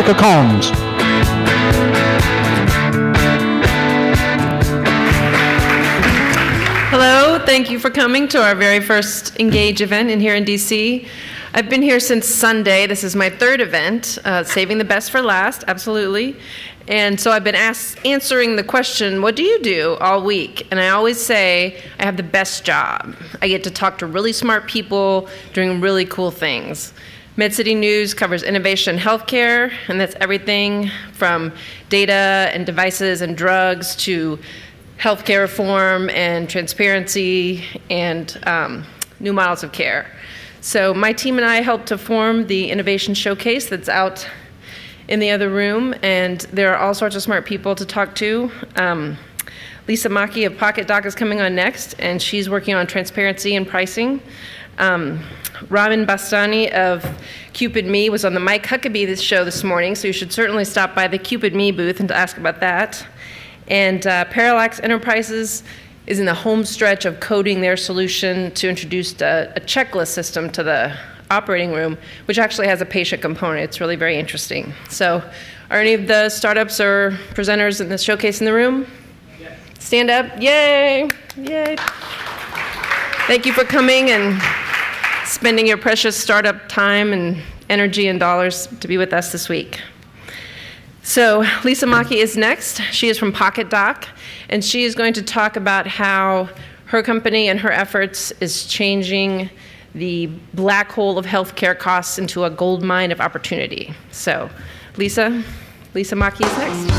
Monica Combs. Hello, thank you for coming to our very first Engage event here in DC. I've been here since Sunday. This is my third event, saving the best for last, absolutely. And so I've been answering the question, what do you do all week? And I always say, I have the best job. I get to talk to really smart people doing really cool things. MedCity News covers innovation in healthcare, and that's everything from data and devices and drugs to healthcare reform and transparency and new models of care. So my team and I helped to form the Innovation Showcase that's out in the other room, and there are all sorts of smart people to talk to. Lisa Maki of PokitDok is coming on next, and she's working on transparency and pricing. Ramin Bastani of CupidMe was on the Mike Huckabee show this morning, so you should certainly stop by the CupidMe booth and ask about that. And Parallax Enterprises is in the home stretch of coding their solution to introduce a checklist system to the operating room, which actually has a patient component. It's really very interesting. So are any of the startups or presenters in the showcase in the room? Yes. Stand up. Yay. Yay. Thank you for coming and spending your precious startup time and energy and dollars to be with us this week. So Lisa Maki is next. She is from PokitDok, and she is going to talk about how her company and her efforts is changing the black hole of healthcare costs into a gold mine of opportunity. So Lisa Maki is next.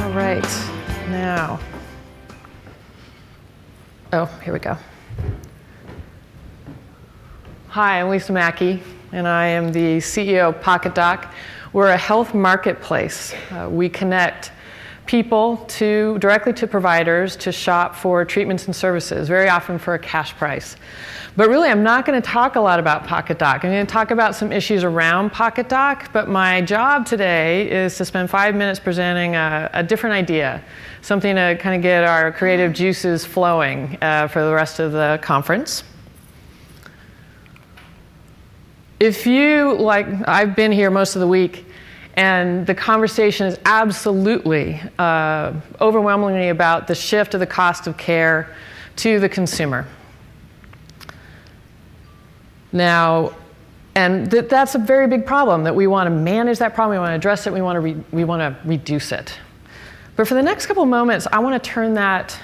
All right, now, here we go. Hi, I'm Lisa Maki, and I am the CEO of PokitDok. We're a health marketplace. We connect people directly to providers to shop for treatments and services, very often for a cash price. But really, I'm not going to talk a lot about PokitDok. I'm going to talk about some issues around PokitDok, but my job today is to spend 5 minutes presenting a different idea, something to kind of get our creative juices flowing for the rest of the conference. If you, like I've been here most of the week, and the conversation is absolutely, overwhelmingly about the shift of the cost of care to the consumer. Now, and that's a very big problem, that we want to manage that problem, we want to address it, we want to reduce it. But for the next couple of moments, I want to turn that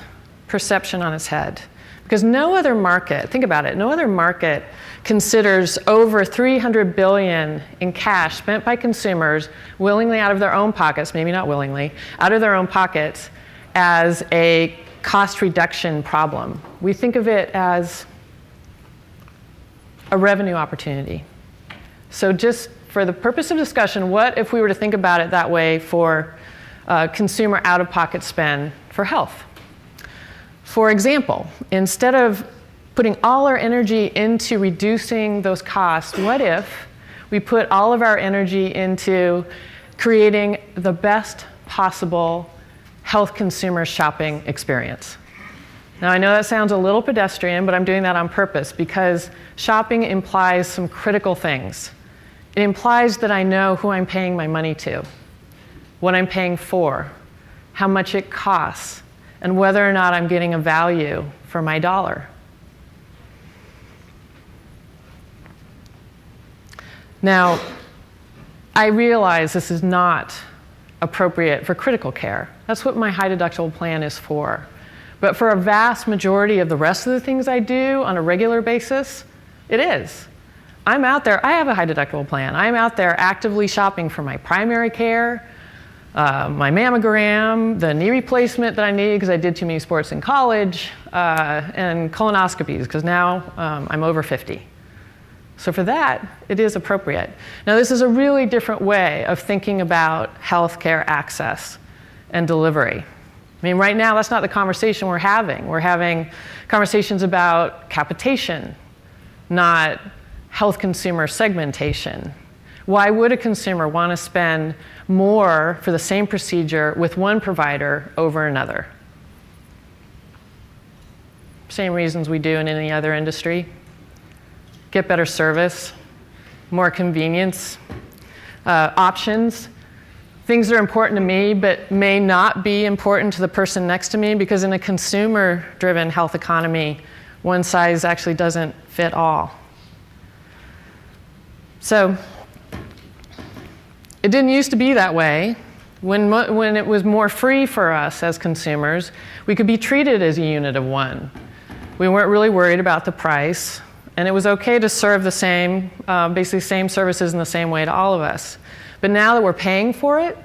perception on its head. Because no other market, think about it, no other market considers over $300 billion in cash spent by consumers willingly out of their own pockets, maybe not willingly, out of their own pockets as a cost reduction problem. We think of it as a revenue opportunity. So just for the purpose of discussion, what if we were to think about it that way for consumer out-of-pocket spend for health? For example, instead of putting all our energy into reducing those costs, what if we put all of our energy into creating the best possible health consumer shopping experience? Now, I know that sounds a little pedestrian, but I'm doing that on purpose because shopping implies some critical things. It implies that I know who I'm paying my money to, what I'm paying for, how much it costs, and whether or not I'm getting a value for my dollar. Now, I realize this is not appropriate for critical care. That's what my high deductible plan is for. But for a vast majority of the rest of the things I do on a regular basis, it is. I'm out there, I have a high deductible plan. I'm out there actively shopping for my primary care, my mammogram, the knee replacement that I need because I did too many sports in college, and colonoscopies because now I'm over 50. So for that, it is appropriate. Now this is a really different way of thinking about healthcare access and delivery. I mean, right now, that's not the conversation we're having. We're having conversations about capitation, not health consumer segmentation. Why would a consumer want to spend more for the same procedure with one provider over another? same reasons we do in any other industry. Get better service, more convenience, options, things that are important to me but may not be important to the person next to me, because in a consumer-driven health economy, one size actually doesn't fit all. So it didn't used to be that way. When it was more free for us as consumers, we could be treated as a unit of one. We weren't really worried about the price, and it was okay to serve the same, basically same services in the same way to all of us. But now that we're paying for it,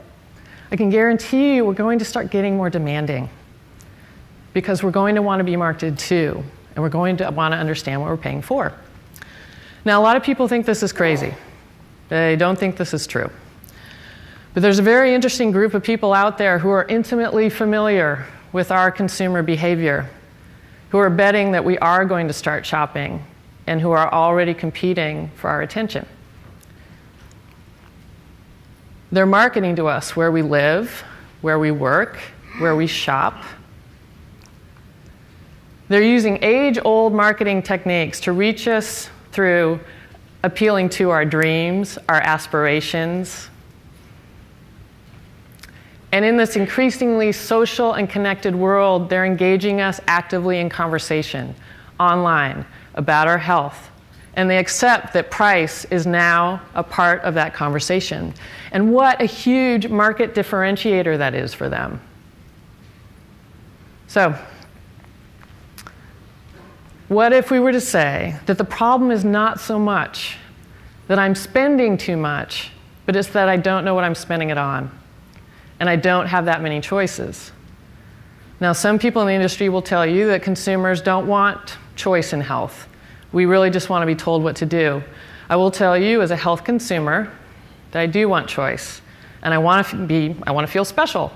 I can guarantee you we're going to start getting more demanding, because we're going to want to be marketed to, and we're going to want to understand what we're paying for. Now, a lot of people think this is crazy. They don't think this is true. But there's a very interesting group of people out there who are intimately familiar with our consumer behavior, who are betting that we are going to start shopping, and who are already competing for our attention. They're marketing to us where we live, where we work, where we shop. They're using age-old marketing techniques to reach us through appealing to our dreams, our aspirations. And in this increasingly social and connected world, they're engaging us actively in conversation online about our health. And they accept that price is now a part of that conversation. And what a huge market differentiator that is for them. So, what if we were to say that the problem is not so much that I'm spending too much, but it's that I don't know what I'm spending it on, and I don't have that many choices? Now, some people in the industry will tell you that consumers don't want choice in health. We really just want to be told what to do. I will tell you, as a health consumer, that I do want choice, and I want to feel special.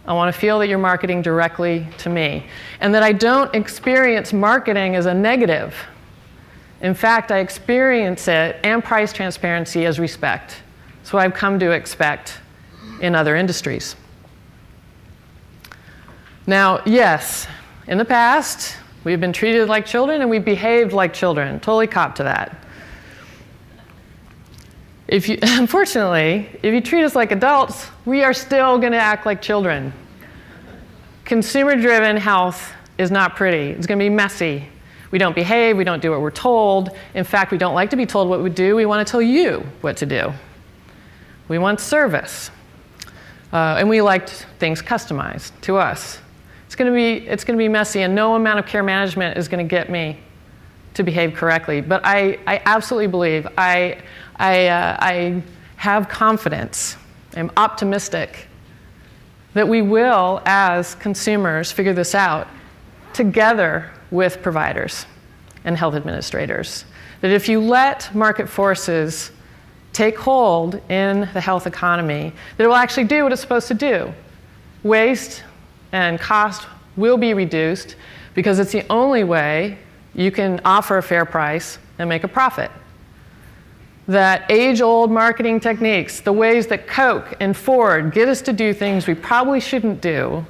I want to feel that you're marketing directly to me, and that I don't experience marketing as a negative. In fact, I experience it and price transparency as respect. That's what I've come to expect in other industries. Now, yes, in the past, we've been treated like children and we've behaved like children. Totally cop to that. Unfortunately, if you treat us like adults, we are still going to act like children. Consumer-driven health is not pretty. It's going to be messy. We don't behave. We don't do what we're told. In fact, we don't like to be told what we do. We want to tell you what to do. We want service. And we like things customized to us. It's going to be messy, and no amount of care management is going to get me to behave correctly. But I absolutely believe, I have confidence, I'm optimistic that we will, as consumers, figure this out together with providers and health administrators. That if you let market forces take hold in the health economy, that it will actually do what it's supposed to do. Waste and cost will be reduced, because it's the only way you can offer a fair price and make a profit. That age-old marketing techniques, the ways that Coke and Ford get us to do things we probably shouldn't do,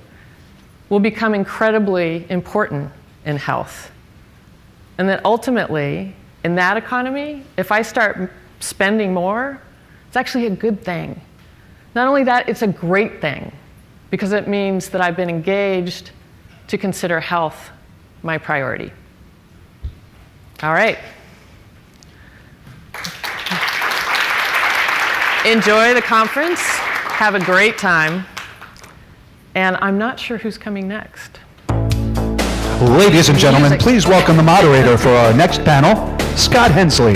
will become incredibly important in health. And that ultimately, in that economy, if I start spending more, it's actually a good thing. Not only that, it's a great thing, because it means that I've been engaged to consider health my priority. All right. Enjoy the conference. Have a great time. And I'm not sure who's coming next. Ladies and gentlemen, please welcome the moderator for our next panel, Scott Hensley.